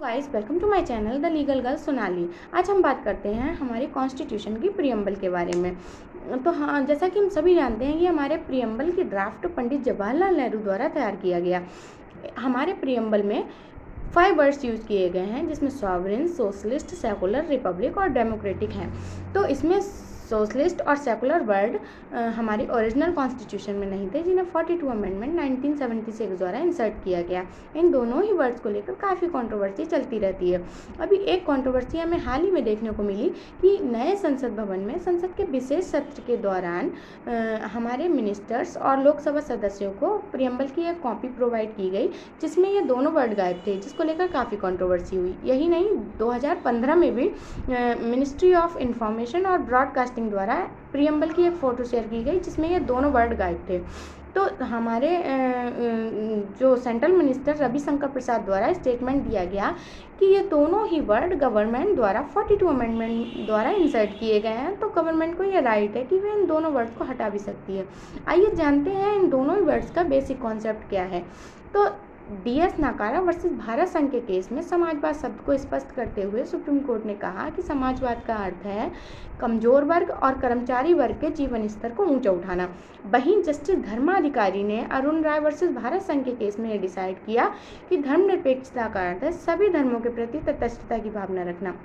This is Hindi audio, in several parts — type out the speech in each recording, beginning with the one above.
Guys, welcome to my channel the legal girl Sonali. आज हम बात करते हैं हमारे कॉन्स्टिट्यूशन की प्रियम्बल के बारे में। तो हाँ, जैसा कि हम सभी जानते हैं कि हमारे प्रियम्बल की ड्राफ्ट पंडित जवाहरलाल नेहरू द्वारा तैयार किया गया। हमारे प्रियम्बल में 5 वर्ड्स यूज़ किए गए हैं, जिसमें सॉवरेन, सोशलिस्ट, सेकुलर, रिपब्लिक और डेमोक्रेटिक हैं। तो इसमें सोशलिस्ट और सेकुलर वर्ड हमारी ओरिजिनल कॉन्स्टिट्यूशन में नहीं थे, जिन्हें 42 अमेंडमेंट 1976 द्वारा इंसर्ट किया गया। इन दोनों ही वर्ड्स को लेकर काफ़ी कंट्रोवर्सी चलती रहती है। अभी एक कंट्रोवर्सी हमें हाल ही में देखने को मिली कि नए संसद भवन में संसद के विशेष सत्र के दौरान हमारे मिनिस्टर्स और लोकसभा सदस्यों को प्रियम्बल की एक कॉपी प्रोवाइड की गई, जिसमें ये दोनों वर्ड गायब थे, जिसको लेकर काफ़ी कंट्रोवर्सी हुई। यही नहीं, 2015 में भी मिनिस्ट्री ऑफ इंफॉर्मेशन और ब्रॉडकास्टिंग द्वारा प्रियम्बल की एक फ़ोटो शेयर की गई, जिसमें ये दोनों वर्ड गायब थे। तो हमारे जो सेंट्रल मिनिस्टर रविशंकर प्रसाद द्वारा स्टेटमेंट दिया गया कि ये दोनों ही वर्ड गवर्नमेंट द्वारा 42 अमेंडमेंट द्वारा इंसर्ट किए गए हैं, तो गवर्नमेंट को ये राइट है कि वे इन दोनों वर्ड्स को हटा भी सकती है। आइए जानते हैं इन दोनों ही वर्ड्स का बेसिक कॉन्सेप्ट क्या है। तो DS नाकारा वर्सेस भारत संघ के केस में समाजवाद शब्द को स्पष्ट करते हुए सुप्रीम कोर्ट ने कहा कि समाजवाद का अर्थ है कमजोर वर्ग और कर्मचारी वर्ग के जीवन स्तर को ऊंचा उठाना। वहीं जस्टिस धर्माधिकारी ने अरुण राय वर्सेस भारत संघ के केस में ये डिसाइड किया कि धर्मनिरपेक्षता का अर्थ है सभी धर्मों के प्रति तटस्थता की भावना रखना।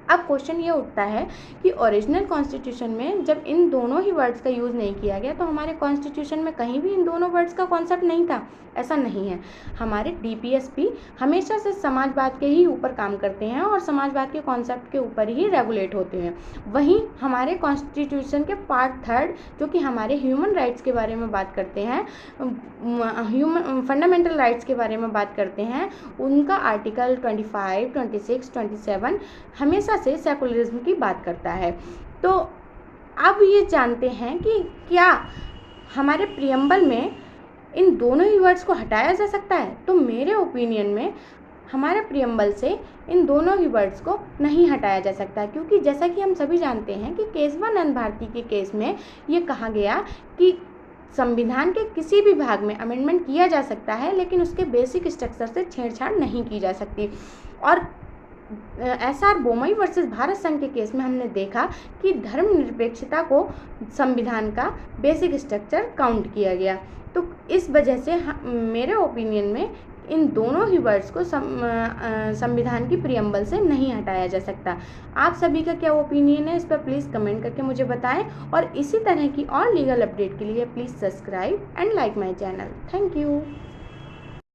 अब क्वेश्चन ये उठता है कि ओरिजिनल कॉन्स्टिट्यूशन में जब इन दोनों ही वर्ड्स का यूज़ नहीं किया गया, तो हमारे कॉन्स्टिट्यूशन में कहीं भी इन दोनों वर्ड्स का कॉन्सेप्ट नहीं था। ऐसा नहीं है। हमारे DPSP हमेशा से समाजवाद के ही ऊपर काम करते हैं और समाजवाद के कॉन्सेप्ट के ऊपर ही रेगुलेट होते हैं। वहीं हमारे कॉन्स्टिट्यूशन के पार्ट 3 जो कि हमारे ह्यूमन राइट्स के बारे में बात करते हैं, फंडामेंटल राइट्स के बारे में बात करते हैं, उनका आर्टिकल 25, 26, 27 हमेशा से सेकुलरिज्म की बात करता है। तो अब ये जानते हैं कि क्या हमारे प्रियम्बल में इन दोनों ही वर्ड्स को हटाया जा सकता है। तो मेरे ओपिनियन में हमारे प्रियम्बल से इन दोनों ही वर्ड्स को नहीं हटाया जा सकता, क्योंकि जैसा कि हम सभी जानते हैं कि केशवानंद भारती के केस में ये कहा गया कि संविधान के किसी भी भाग में अमेंडमेंट किया जा सकता है, लेकिन उसके बेसिक स्ट्रक्चर से छेड़छाड़ नहीं की जा सकती। और SR बोमई वर्सेस भारत संघ के केस में हमने देखा कि धर्मनिरपेक्षता को संविधान का बेसिक स्ट्रक्चर काउंट किया गया। तो इस वजह से मेरे ओपिनियन में इन दोनों ही वर्ड्स को संविधान की प्रियम्बल से नहीं हटाया जा सकता। आप सभी का क्या ओपिनियन है, इस पर प्लीज़ कमेंट करके मुझे बताएं। और इसी तरह की और लीगल अपडेट के लिए please subscribe and like my channel. Thank you.